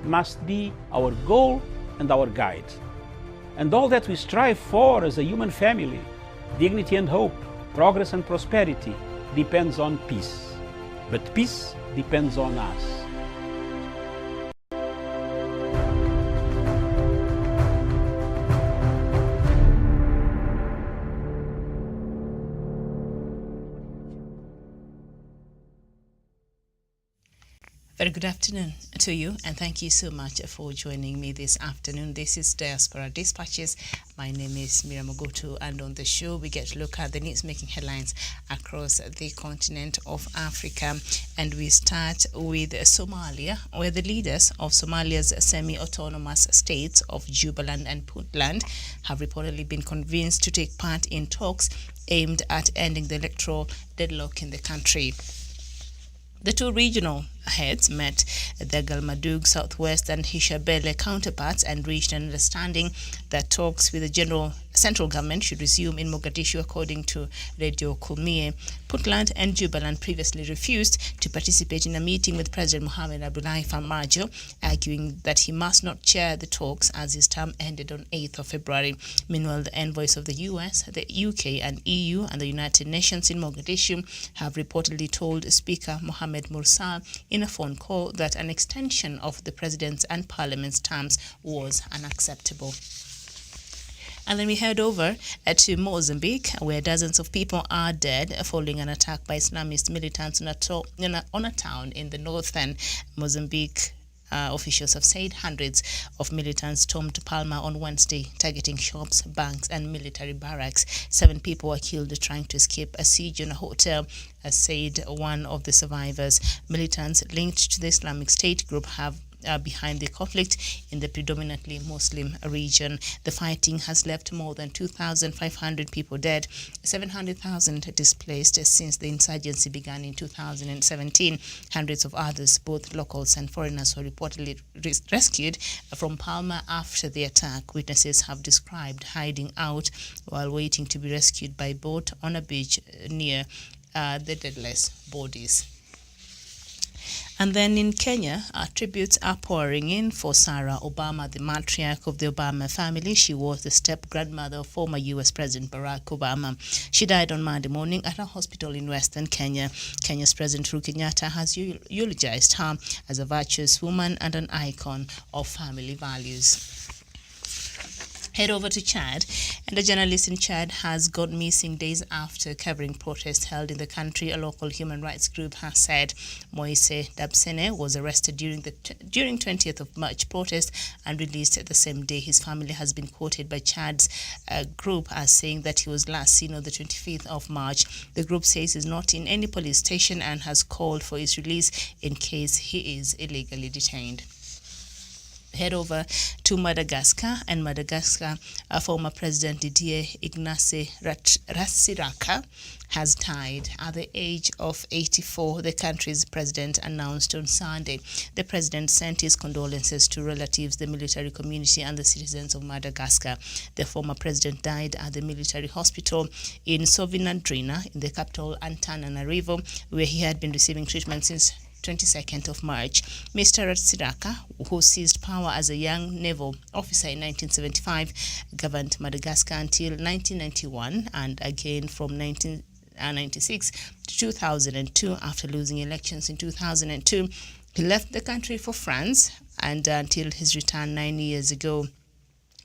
must be our goal and our guide. And all that we strive for as a human family, dignity and hope, progress and prosperity, depends on peace. But peace depends on us. Very good afternoon to you, and thank you so much for joining me this afternoon. This is Diaspora Dispatches. My name is Miriam Ogotu, and on the show we get to look at the news making headlines across the continent of Africa. And we start with Somalia, where the leaders of Somalia's semi-autonomous states of Jubaland and Puntland have reportedly been convinced to take part in talks aimed at ending the electoral deadlock in the country. The two regional heads met their Galmudug Southwest and Hishabelle counterparts and reached an understanding that talks with the central government should resume in Mogadishu, according to Radio Kulmie. Puntland and Jubaland previously refused to participate in a meeting with President Mohamed Abdullahi Farmajo, arguing that he must not chair the talks as his term ended on 8th of February. Meanwhile, the envoys of the US, the UK and EU and the United Nations in Mogadishu have reportedly told Speaker Mohamed Mursal in a phone call that an extension of the president's and parliament's terms was unacceptable. And then we head over to Mozambique, where dozens of people are dead following an attack by Islamist militants on a town in the northern Mozambique. Officials have said hundreds of militants stormed Palma on Wednesday, targeting shops, banks, and military barracks. 7 people were killed trying to escape a siege on a hotel, as said one of the survivors. Militants linked to the Islamic State group have behind the conflict in the predominantly Muslim region. The fighting has left more than 2,500 people dead, 700,000 displaced since the insurgency began in 2017. Hundreds of others, both locals and foreigners, were reportedly rescued from Palma after the attack. Witnesses have described hiding out while waiting to be rescued by boat on a beach near the deadless bodies. And then in Kenya, tributes are pouring in for Sarah Obama, the matriarch of the Obama family. She was the step-grandmother of former U.S. President Barack Obama. She died on Monday morning at a hospital in Western Kenya. Kenya's President Uhuru Kenyatta has eulogized her as a virtuous woman and an icon of family values. Head over to Chad, and a journalist in Chad has gone missing days after covering protests held in the country. A local human rights group has said Moise Dabsene was arrested during 20th of March protest and released the same day. His family has been quoted by Chad's group as saying that he was last seen on the 25th of March. The group says he's not in any police station and has called for his release in case he is illegally detained. Head over to Madagascar, and Madagascar, former President Didier Ignace Ratsiraka has died at the age of 84, the country's president announced on Sunday. The president sent his condolences to relatives, the military community, and the citizens of Madagascar. The former president died at the military hospital in Sovinandrina, in the capital Antananarivo, where he had been receiving treatment since 22nd of March. Mr. Ratsiraka, who seized power as a young naval officer in 1975, governed Madagascar until 1991 and again from 1996 to 2002. After losing elections in 2002, he left the country for France and until his return 9 years ago.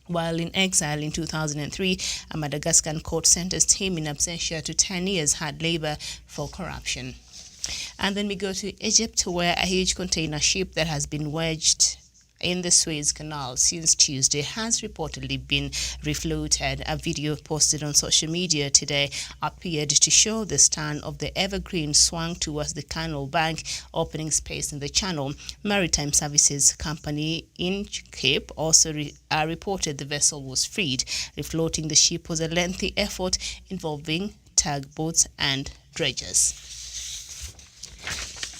While in exile in 2003, a Madagascan court sentenced him in absentia to 10 years hard labor for corruption. And then we go to Egypt, where a huge container ship that has been wedged in the Suez Canal since Tuesday has reportedly been refloated. A video posted on social media today appeared to show the stern of the Evergreen swung towards the canal bank, opening space in the channel. Maritime Services Company in Cape also reported the vessel was freed. Refloating the ship was a lengthy effort involving tugboats and dredgers.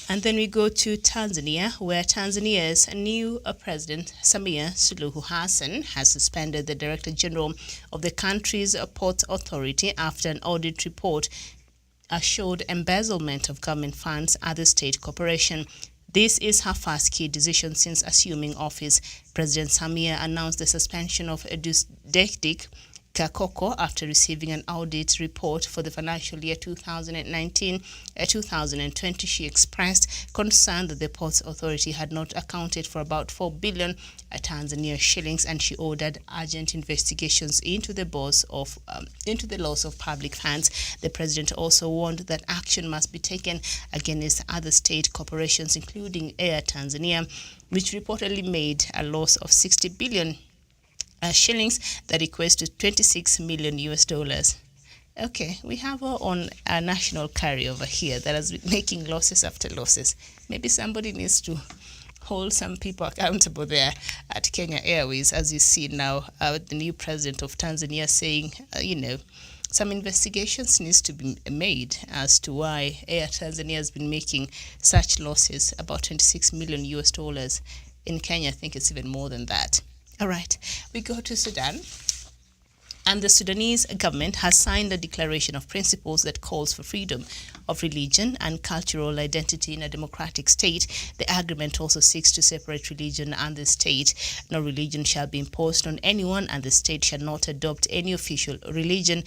And then we go to Tanzania, where Tanzania's new President Samia Suluhu Hassan has suspended the Director General of the country's Ports Authority after an audit report showed embezzlement of government funds at the state corporation. This is her first key decision since assuming office. President Samia announced the suspension of Dusdekdik Kakoko after receiving an audit report for the financial year 2019-2020. She expressed concern that the Ports Authority had not accounted for about 4 billion Tanzania shillings, and she ordered urgent investigations into the loss of public funds. The president also warned that action must be taken against other state corporations, including Air Tanzania, which reportedly made a loss of 60 billion shillings, that equates to $26 million US. Okay, we have our own national carrier over here that has been making losses after losses. Maybe somebody needs to hold some people accountable there at Kenya Airways, as you see now the new president of Tanzania saying, some investigations needs to be made as to why Air Tanzania has been making such losses, about $26 million US. In Kenya, I think it's even more than that. All right, we go to Sudan. And the Sudanese government has signed a declaration of principles that calls for freedom of religion and cultural identity in a democratic state. The agreement also seeks to separate religion and the state. No religion shall be imposed on anyone, and the state shall not adopt any official religion.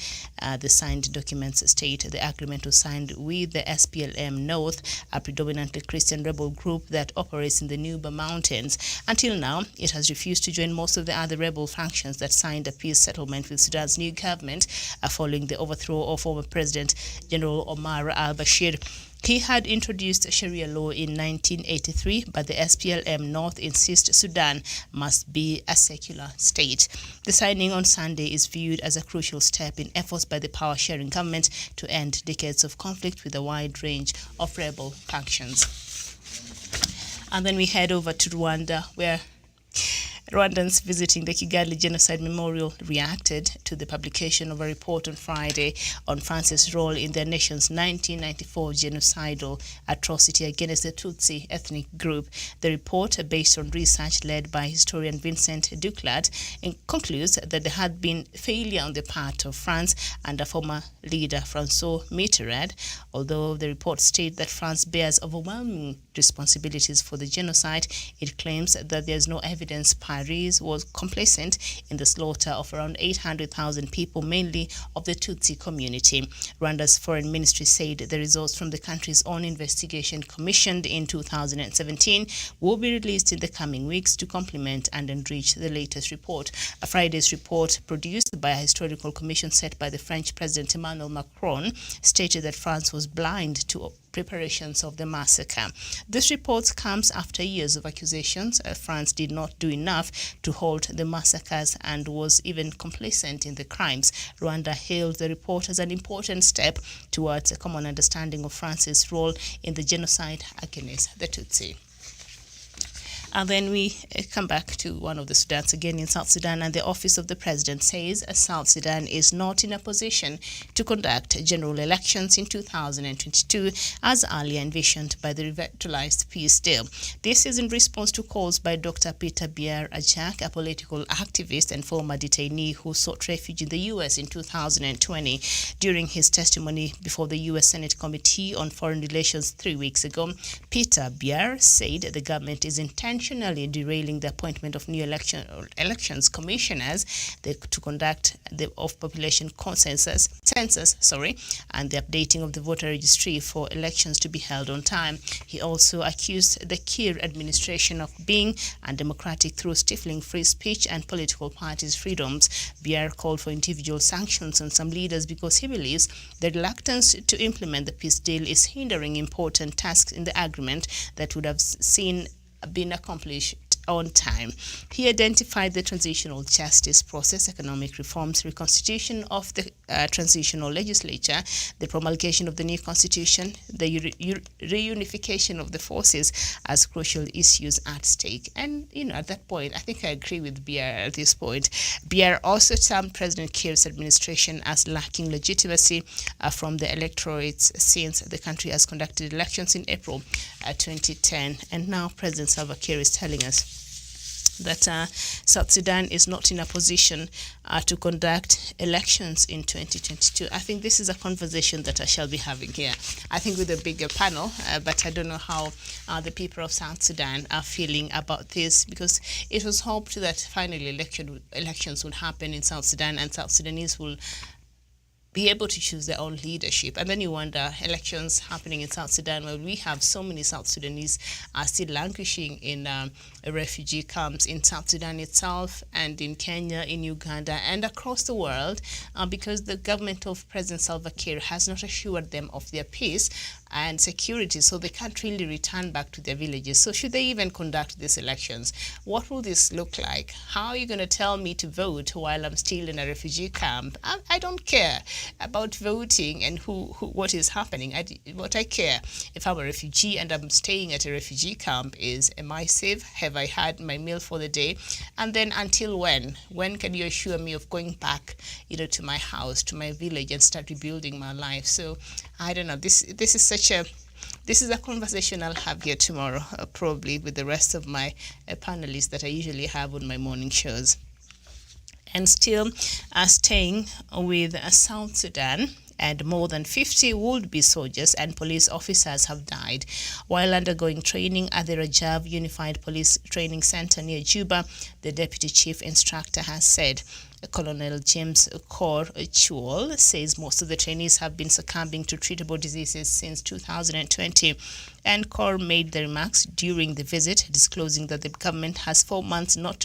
The signed documents state the agreement was signed with the SPLM North, a predominantly Christian rebel group that operates in the Nuba Mountains. Until now, it has refused to join most of the other rebel factions that signed a peace settlement with Sudan's new government following the overthrow of former President General Omar al-Bashir. He had introduced Sharia law in 1983, but the SPLM North insists Sudan must be a secular state. The signing on Sunday is viewed as a crucial step in efforts by the power-sharing government to end decades of conflict with a wide range of rebel factions. And then we head over to Rwanda, where Rwandans visiting the Kigali Genocide Memorial reacted to the publication of a report on Friday on France's role in their nation's 1994 genocidal atrocity against the Tutsi ethnic group. The report, based on research led by historian Vincent Duclad, concludes that there had been failure on the part of France and a former leader, François Mitterrand. Although the report states that France bears overwhelming responsibilities for the genocide, it claims that there is no evidence Paris was complicit in the slaughter of around 800,000 people, mainly of the Tutsi community. Rwanda's foreign ministry said the results from the country's own investigation, commissioned in 2017, will be released in the coming weeks to complement and enrich the latest report. A Friday's report, produced by a historical commission set by the French President Emmanuel Macron, stated that France was blind to preparations of the massacre. This report comes after years of accusations. France did not do enough to halt the massacres and was even complacent in the crimes. Rwanda hailed the report as an important step towards a common understanding of France's role in the genocide against the Tutsi. And then we come back to one of the Sudans again in South Sudan, and the Office of the President says South Sudan is not in a position to conduct general elections in 2022 as earlier envisioned by the revitalized peace deal. This is in response to calls by Dr. Peter Biar Ajak, a political activist and former detainee who sought refuge in the U.S. in 2020. During his testimony before the U.S. Senate Committee on Foreign Relations 3 weeks ago, Peter Biar said the government is intentionally derailing the appointment of new elections commissioners to conduct the population census, and the updating of the voter registry for elections to be held on time. He also accused the Kiir administration of being undemocratic through stifling free speech and political parties' freedoms. Biar called for individual sanctions on some leaders because he believes the reluctance to implement the peace deal is hindering important tasks in the agreement that would have been accomplished on time. He identified the transitional justice process, economic reforms, reconstitution of the transitional legislature, the promulgation of the new constitution, the reunification of the forces as crucial issues at stake. And, at that point, I think I agree with Biar at this point. Biar also termed President Kiir's administration as lacking legitimacy from the electorate since the country has conducted elections in April 2010. And now President Salva Kiir is telling us that South Sudan is not in a position to conduct elections in 2022. I think this is a conversation that I shall be having here, I think with a bigger panel, but I don't know how the people of South Sudan are feeling about this, because it was hoped that finally elections would happen in South Sudan and South Sudanese will be able to choose their own leadership. And then you wonder, elections happening in South Sudan, where we have so many South Sudanese are still languishing in refugee camps in South Sudan itself and in Kenya, in Uganda, and across the world, because the government of President Salva Kiir has not assured them of their peace and security, so they can't really return back to their villages. So should they even conduct these elections? What will this look like? How are you going to tell me to vote while I'm still in a refugee camp? I don't care about voting and what is happening. What I care, if I'm a refugee and I'm staying at a refugee camp, is, am I safe? Have I had my meal for the day? And then until when? When can you assure me of going back, to my house, to my village, and start rebuilding my life? So I don't know. This is a conversation I'll have here tomorrow, probably with the rest of my panelists that I usually have on my morning shows. And still staying with South Sudan, and more than 50 would-be soldiers and police officers have died while undergoing training at the Rajab Unified Police Training Center near Juba, the Deputy Chief Instructor has said. Colonel James Kaur Chul says most of the trainees have been succumbing to treatable diseases since 2020. And Kaur made the remarks during the visit, disclosing that the government has for months not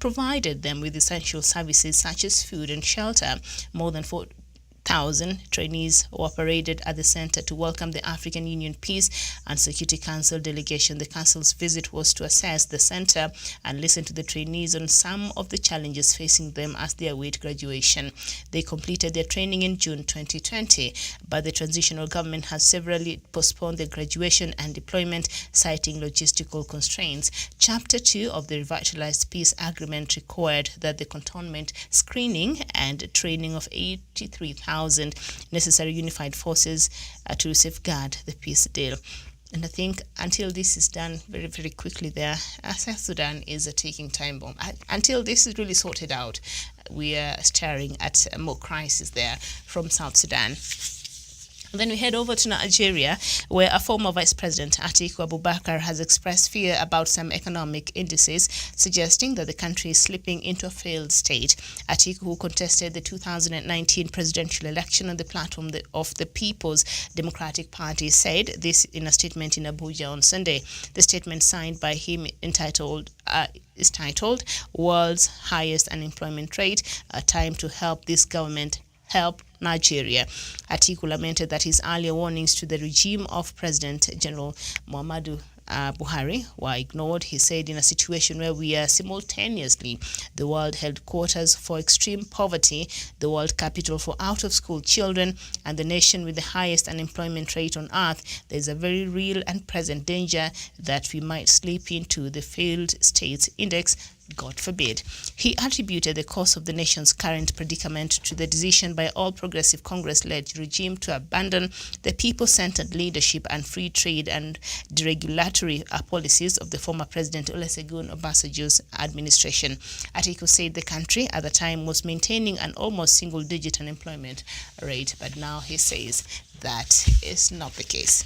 provided them with essential services such as food and shelter. More than 4,000 trainees were paraded at the center to welcome the African Union Peace and Security Council delegation. The council's visit was to assess the center and listen to the trainees on some of the challenges facing them as they await graduation. They completed their training in June 2020, but the transitional government has severally postponed their graduation and deployment, citing logistical constraints. Chapter 2 of the revitalized peace agreement required that the cantonment, screening and training of 83,000 necessary unified forces to safeguard the peace deal. And I think until this is done very, very quickly there, South Sudan is a ticking time bomb. Until this is really sorted out, we are staring at more crisis there from South Sudan. Then we head over to Nigeria, where a former Vice President, Atiku Abubakar, has expressed fear about some economic indices, suggesting that the country is slipping into a failed state. Atiku, who contested the 2019 presidential election on the platform of the People's Democratic Party, said this in a statement in Abuja on Sunday. The statement signed by him is titled World's Highest Unemployment Rate, a time to help this government help Nigeria. Atiku lamented that his earlier warnings to the regime of President General Muhammadu Buhari were ignored. He said, in a situation where we are simultaneously the world headquarters for extreme poverty, the world capital for out-of-school children, and the nation with the highest unemployment rate on earth, there is a very real and present danger that we might slip into the failed states index. God forbid. He attributed the cause of the nation's current predicament to the decision by All Progressive Congress-led regime to abandon the people-centered leadership and free trade and deregulatory policies of the former President Olusegun Obasanjo's administration. Atiku said the country at the time was maintaining an almost single-digit unemployment rate, but now he says that is not the case.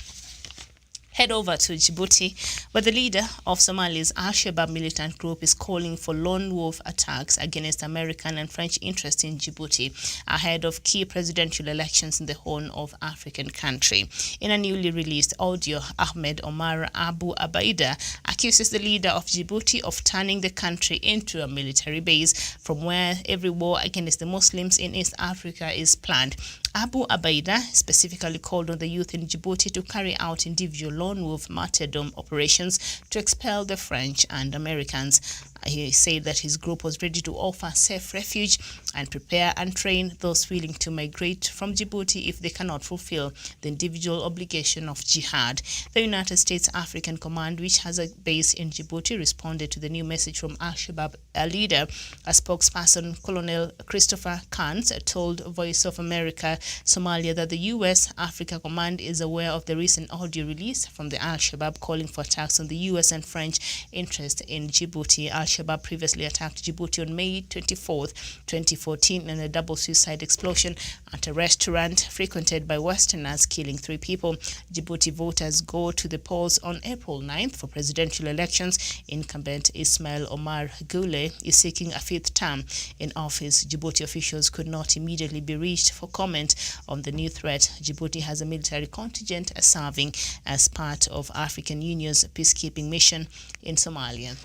Head over to Djibouti, where the leader of Somalia's Al-Shabaab militant group is calling for lone wolf attacks against American and French interests in Djibouti ahead of key presidential elections in the Horn of African country. In a newly released audio, Ahmed Omar Abu Abaida accuses the leader of Djibouti of turning the country into a military base from where every war against the Muslims in East Africa is planned. Abu Abaida specifically called on the youth in Djibouti to carry out individual lone wolf martyrdom operations to expel the French and Americans. He said that his group was ready to offer safe refuge and prepare and train those willing to migrate from Djibouti if they cannot fulfill the individual obligation of jihad. The United States African Command, which has a base in Djibouti, responded to the new message from Al-Shabaab leader. A spokesperson, Colonel Christopher Kantz, told Voice of America Somalia that the U.S. Africa Command is aware of the recent audio release from the Al-Shabaab calling for attacks on the U.S. and French interest in Djibouti. Al-Shabaab previously attacked Djibouti on May 24th, 2014 in a double suicide explosion at a restaurant frequented by Westerners, killing 3 people. Djibouti voters go to the polls on April 9th for presidential elections. Incumbent Ismail Omar Guelleh is seeking a 5th term in office. Djibouti officials could not immediately be reached for comment on the new threat. Djibouti has a military contingent serving as part of African Union's peacekeeping mission in Somalia.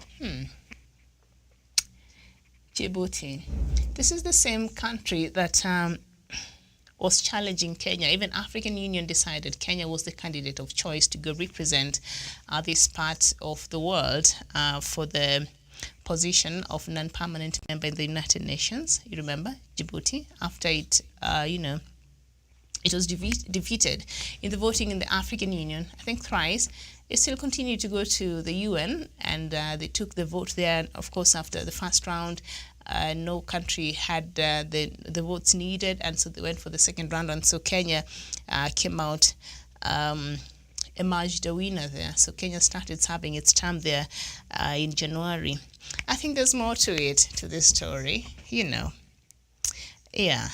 Djibouti. This is the same country that was challenging Kenya. Even African Union decided Kenya was the candidate of choice to go represent this part of the world for the position of non-permanent member in the United Nations. You remember Djibouti, after it, it was defeated in the voting in the African Union, I think thrice. It still continued to go to the UN, and they took the vote there. Of course, after the first round, no country had the votes needed, and so they went for the second round, and so Kenya came out, emerged a winner there. So Kenya started serving its term there in January. I think there's more to it, to this story, Yeah.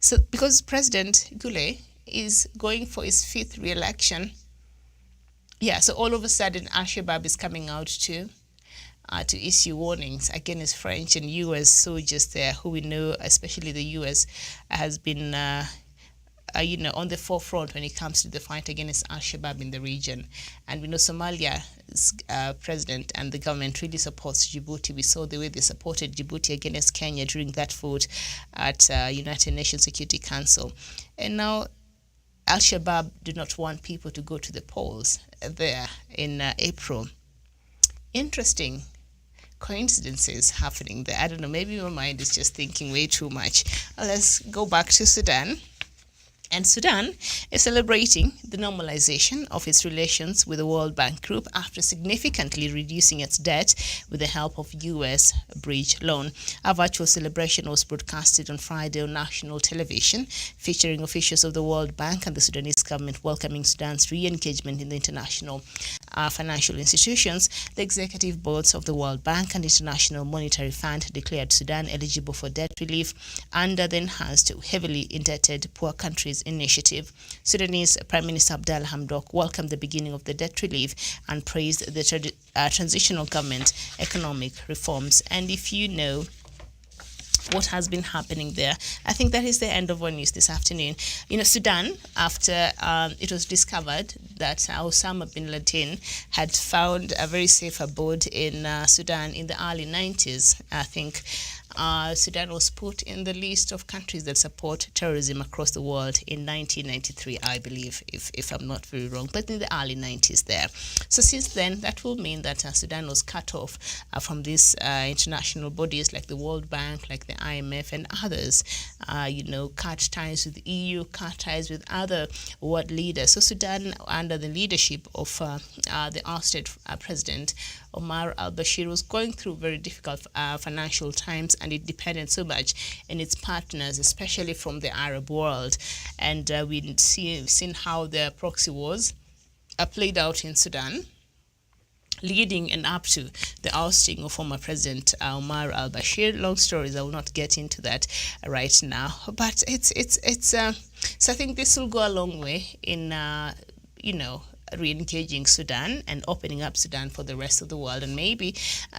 So because President Guelleh is going for his 5th re-election, so all of a sudden Al-Shabaab is coming out to issue warnings against French and U.S. soldiers there, who we know, especially the U.S., has been on the forefront when it comes to the fight against Al-Shabaab in the region. And we know Somalia's president and the government really supports Djibouti. We saw the way they supported Djibouti against Kenya during that vote at United Nations Security Council. And now Al-Shabaab do not want people to go to the polls there in April. Interesting coincidences happening there. I don't know, maybe my mind is just thinking way too much. Let's go back to Sudan. And Sudan is celebrating the normalization of its relations with the World Bank Group after significantly reducing its debt with the help of U.S. bridge loan. A virtual celebration was broadcasted on Friday on national television, featuring officials of the World Bank and the Sudanese government welcoming Sudan's re-engagement in the international financial institutions. The executive boards of the World Bank and International Monetary Fund declared Sudan eligible for debt relief under the enhanced heavily indebted poor countries initiative. Sudanese Prime Minister Abdallah Hamdok welcomed the beginning of the debt relief and praised the transitional government economic reforms. And if you know what has been happening there, I think that is the end of our news this afternoon. Sudan, after it was discovered that Osama bin Laden had found a very safe abode in Sudan in the early 90s, I think Sudan was put in the list of countries that support terrorism across the world in 1993, I believe, if I'm not very wrong, but in the early 90s there. So since then, that will mean that Sudan was cut off from these international bodies like the World Bank, like the IMF and others, cut ties with the EU, cut ties with other world leaders. So Sudan, under the leadership of the ousted president, Omar al-Bashir, was going through very difficult financial times, and it depended so much on its partners, especially from the Arab world. And we've seen how the proxy wars played out in Sudan, leading and up to the ousting of former President Omar al-Bashir. Long stories, I will not get into that right now. But so I think this will go a long way in, re-engaging Sudan and opening up Sudan for the rest of the world. And maybe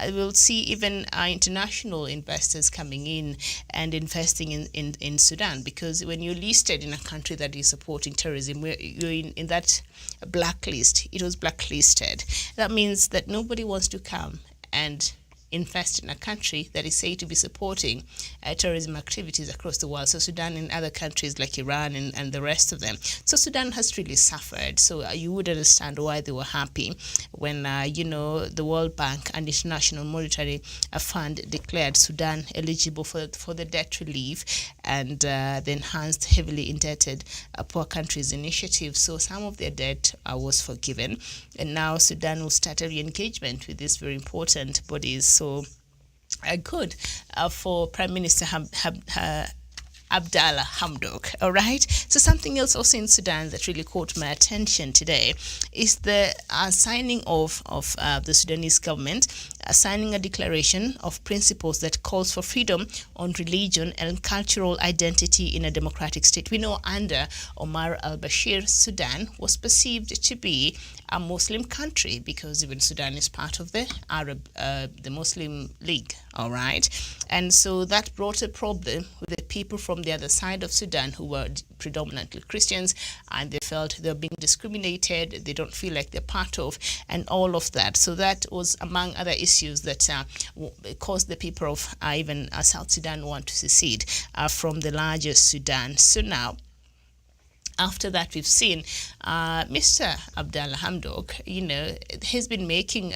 we'll see even international investors coming in and investing in Sudan, because when you're listed in a country that is supporting terrorism, you're in that blacklist. It was blacklisted. That means that nobody wants to come and invest in a country that is said to be supporting terrorism activities across the world. So Sudan and other countries like Iran and the rest of them. So Sudan has really suffered. So you would understand why they were happy when, the World Bank and International Monetary Fund declared Sudan eligible for the debt relief and the enhanced heavily indebted poor countries initiative. So some of their debt was forgiven. And now Sudan will start a re-engagement with these very important bodies. So good for Prime Minister Abdallah Hamdok. All right. So something else also in Sudan that really caught my attention today is the signing of the Sudanese government signing a declaration of principles that calls for freedom on religion and cultural identity in a democratic state. We know under Omar al-Bashir, Sudan was perceived to be a Muslim country because even Sudan is part of the Muslim League. All right. And so that brought a problem with the people from the other side of Sudan who were predominantly Christians, and they felt they were being discriminated, they don't feel like they're part of, and all of that. So that was among other issues that caused the people of even South Sudan want to secede from the larger Sudan. So now, after that, we've seen Mr. Abdallah Hamdok, he's been making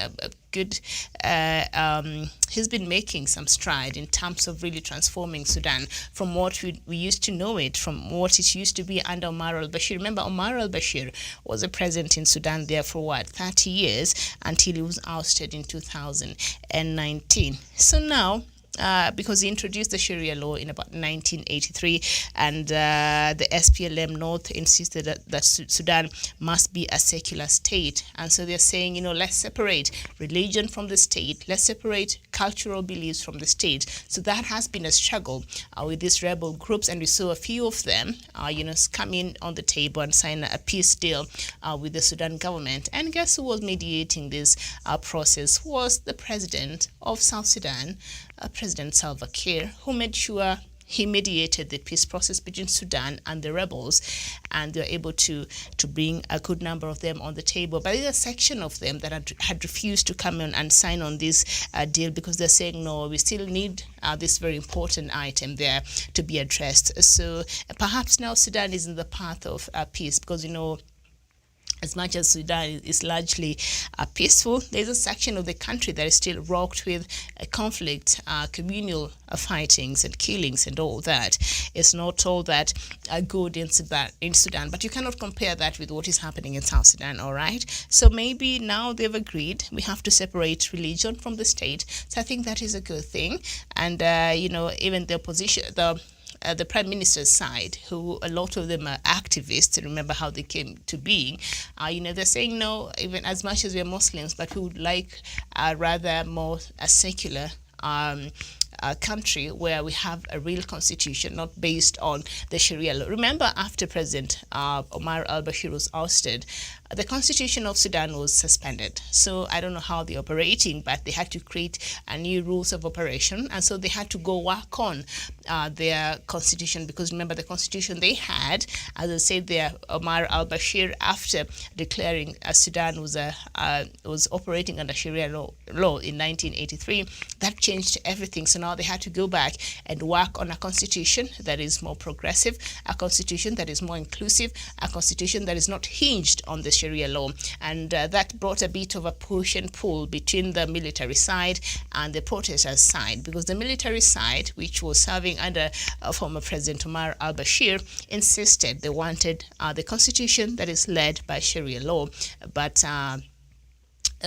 he's been making some stride in terms of really transforming Sudan from what we used to know it, from what it used to be under Omar al-Bashir. Remember, Omar al-Bashir was a president in Sudan there for 30 years until he was ousted in 2019. So now, because he introduced the Sharia law in about 1983, and the SPLM North insisted that Sudan must be a secular state. And so they're saying, let's separate religion from the state, let's separate cultural beliefs from the state. So that has been a struggle with these rebel groups, and we saw a few of them, come in on the table and sign a peace deal with the Sudan government. And guess who was mediating this process? Was the president of South Sudan, President Salva Kiir, who made sure he mediated the peace process between Sudan and the rebels, and they were able to bring a good number of them on the table. But there's a section of them that had refused to come in and sign on this deal because they're saying, no, we still need this very important item there to be addressed. So perhaps now Sudan is in the path of peace because, as much as Sudan is largely peaceful, there's a section of the country that is still rocked with conflict, communal fightings and killings and all that. It's not all that good in Sudan, but you cannot compare that with what is happening in South Sudan, all right? So maybe now they've agreed we have to separate religion from the state. So I think that is a good thing. And, even the opposition, the Prime Minister's side, who a lot of them are activists, remember how they came to being, they're saying, no, even as much as we're Muslims, but we would like rather more a secular country where we have a real constitution, not based on the Sharia law. Remember, after President Omar al-Bashir was ousted, the constitution of Sudan was suspended. So I don't know how they're operating, but they had to create new rules of operation. And so they had to go work on their constitution, because remember, the constitution they had, as I said there, Omar al-Bashir, after declaring Sudan was operating under Sharia law in 1983, that changed everything. So now they had to go back and work on a constitution that is more progressive, a constitution that is more inclusive, a constitution that is not hinged on the Sharia law. And that brought a bit of a push and pull between the military side and the protesters side, because the military side, which was serving under former President Omar al-Bashir, insisted they wanted the constitution that is led by Sharia law. But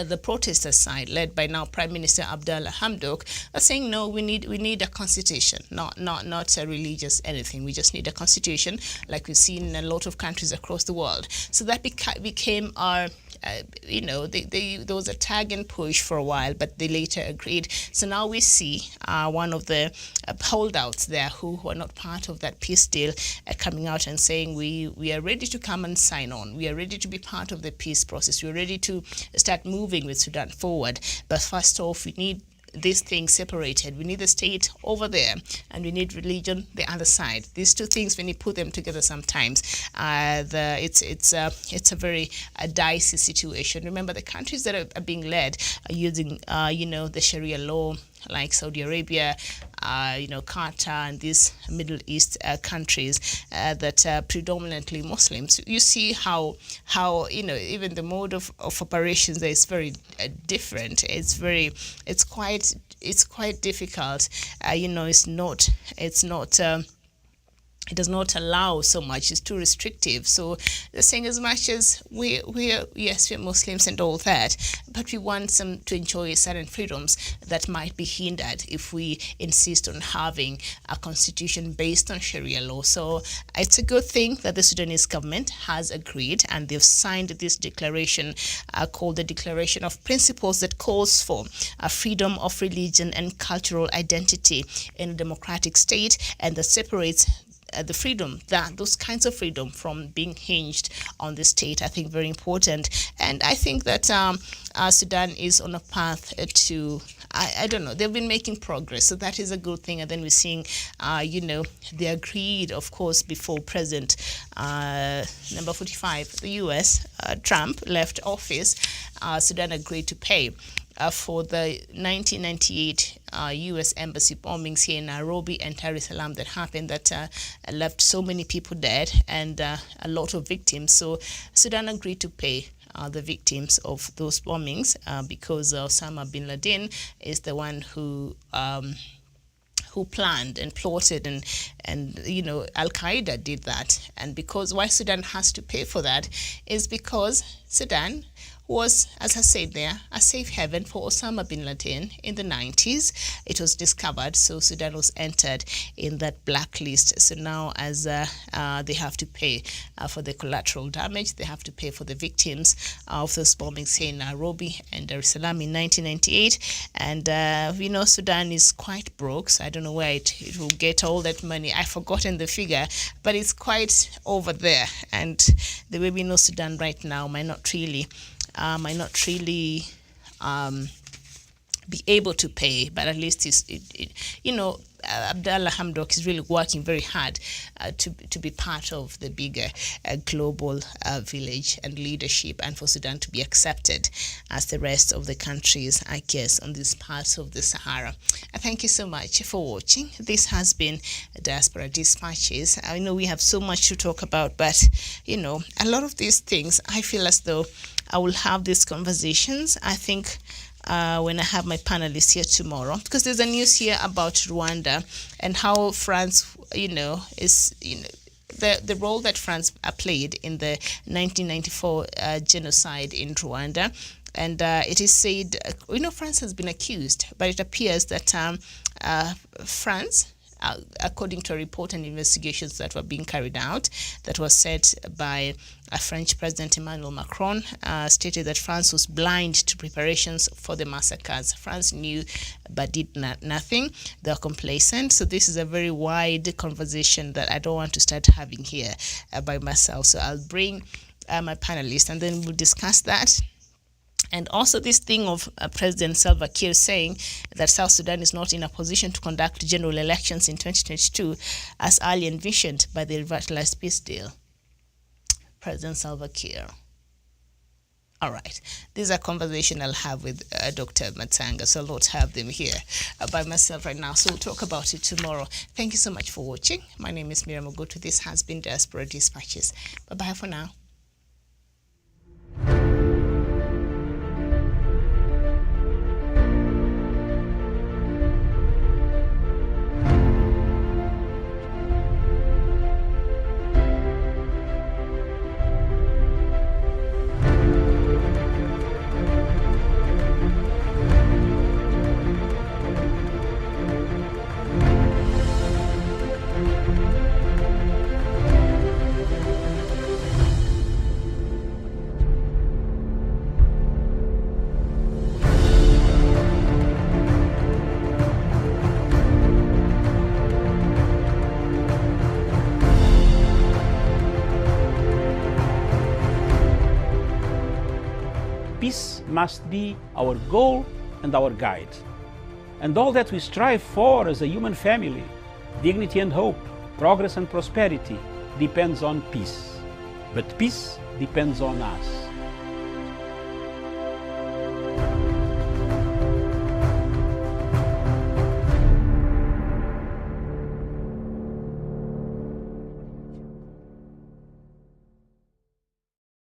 the protester side, led by now Prime Minister Abdallah Hamdok, are saying, no, we need a constitution, not a religious anything. We just need a constitution, like we've seen in a lot of countries across the world. So that became our there was a tag and push for a while, but they later agreed. So now we see one of the holdouts there who are not part of that peace deal coming out and saying, we are ready to come and sign on. We are ready to be part of the peace process. We're ready to start moving with Sudan forward. But first off, we need these things separated. We need the state over there, and we need religion the other side. These two things, when you put them together, sometimes it's a very dicey situation. Remember, the countries that are being led are using the Sharia law, like Saudi Arabia, Qatar, and these Middle East countries that are predominantly Muslims. You see how even the mode of operations there is very different. It's quite difficult. It does not allow so much. It's too restrictive. So they're saying, as much as we're Muslims and all that, but we want some to enjoy certain freedoms that might be hindered if we insist on having a constitution based on Sharia law. So it's a good thing that the Sudanese government has agreed, and they've signed this declaration called the Declaration of Principles, that calls for a freedom of religion and cultural identity in a democratic state, and that separates the freedom, those kinds of freedom, from being hinged on the state. I think very important. And I think that Sudan is on a path to, I don't know, they've been making progress, so that is a good thing. And then we're seeing they agreed, of course, before President number 45, the US, Trump, left office. Sudan agreed to pay for the 1998 U.S. embassy bombings here in Nairobi and Dar es Salaam that happened, that left so many people dead and a lot of victims. So Sudan agreed to pay the victims of those bombings because Osama bin Laden is the one who planned and plotted, and Al-Qaeda did that. And because why Sudan has to pay for that is because Sudan was, as I said there, a safe haven for Osama bin Laden in the 90s. It was discovered, so Sudan was entered in that blacklist. So now, as they have to pay for the collateral damage, they have to pay for the victims of those bombings here in Nairobi and Dar es Salaam in 1998. And Sudan is quite broke, so I don't know where it will get all that money. I've forgotten the figure, but it's quite over there. And the way we know Sudan right now might not really be able to pay, but at least Abdallah Hamdok is really working very hard to be part of the bigger global village and leadership, and for Sudan to be accepted as the rest of the countries, I guess, on this part of the Sahara. Thank you so much for watching. This has been Diaspora Dispatches. I know we have so much to talk about, but a lot of these things, I feel as though I will have these conversations, I think, when I have my panelists here tomorrow, because there's a news here about Rwanda and how France, is, the role that France played in the 1994 genocide in Rwanda. And it is said, France has been accused, but it appears that France, according to a report and investigations that were being carried out, that was set by French President Emmanuel Macron, stated that France was blind to preparations for the massacres. France knew but did nothing. They are complacent. So this is a very wide conversation that I don't want to start having here by myself. So I'll bring my panelists, and then we'll discuss that. And also this thing of President Salva Kiir saying that South Sudan is not in a position to conduct general elections in 2022 as early envisioned by the revitalized peace deal. President Salva Kiir. All right. These are conversations I'll have with Dr. Matanga, so I'll not have them here by myself right now. So we'll talk about it tomorrow. Thank you so much for watching. My name is Miriam Ogotu. This has been Diaspora Dispatches. Bye-bye for now. Peace must be our goal and our guide. And all that we strive for as a human family, dignity and hope, progress and prosperity, depends on peace. But peace depends on us.